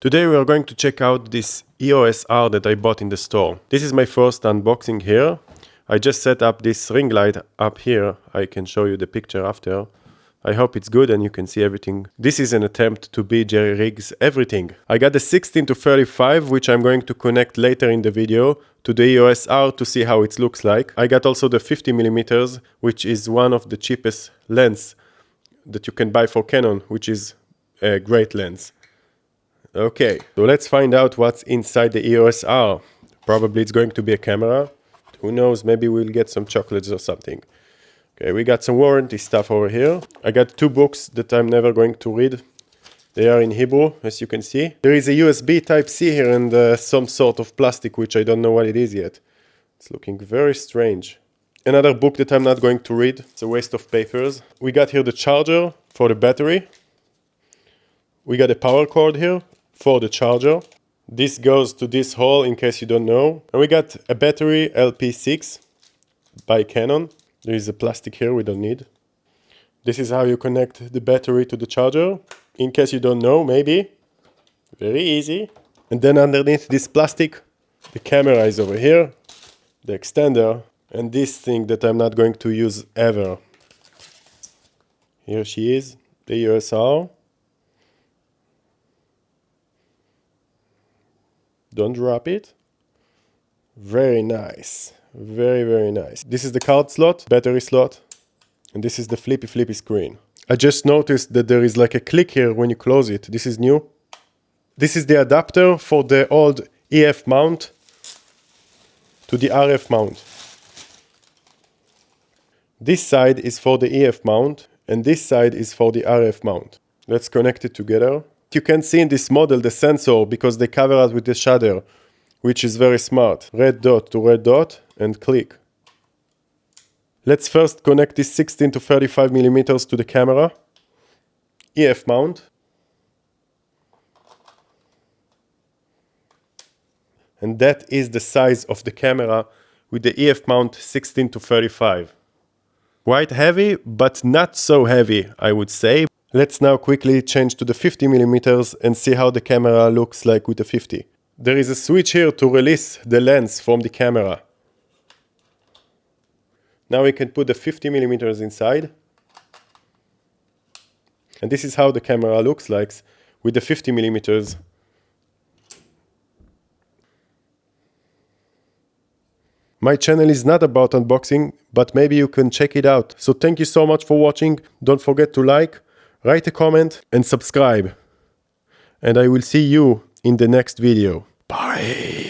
Today we are going to check out this EOS R that I bought in the store. This is my first unboxing here. I just set up this ring light up here. I can show you the picture after. I hope it's good and you can see everything. This is an attempt to be Jerry Riggs everything. I got the 16-35, which I'm going to connect later in the video to the EOS R to see how it looks like. I got also the 50mm, which is one of the cheapest lens that you can buy for Canon, which is a great lens. Okay, so let's find out what's inside the EOS R. Probably it's going to be a camera. Who knows, maybe we'll get some chocolates or something. Okay, we got some warranty stuff over here. I got two books that I'm never going to read. They are in Hebrew, as you can see. There is a USB Type-C here and some sort of plastic, which I don't know what it is yet. It's looking very strange. Another book that I'm not going to read. It's a waste of papers. We got here the charger for the battery. We got a power cord here for the charger. This goes to this hole in case you don't know. And we got a battery LP6 by Canon. There is a plastic here we don't need. This is how you connect the battery to the charger. In case you don't know, maybe. Very easy. And then underneath this plastic, the camera is over here. The extender. And this thing that I'm not going to use ever. Here she is, the EOS R. Don't drop it. Very nice. Very, very nice. This is the card slot, battery slot, and this is the flippy screen. I just noticed that there is like a click here when you close it. This is new. This is the adapter for the old EF mount to the RF mount. This side is for the EF mount, and this side is for the RF mount. Let's connect it together. You can see in this model the sensor because they cover us with the shader, which is very smart. Red dot to red dot and click. Let's first connect this 16-35mm to the camera. EF mount. And that is the size of the camera with the EF mount 16-35. Quite heavy, but not so heavy, I would say. Let's now quickly change to the 50mm and see how the camera looks like with the 50. There is a switch here to release the lens from the camera. Now we can put the 50mm inside. And this is how the camera looks like with the 50mm. My channel is not about unboxing, but maybe you can check it out. So thank you so much for watching. Don't forget to like, write a comment and subscribe. And I will see you in the next video. Bye.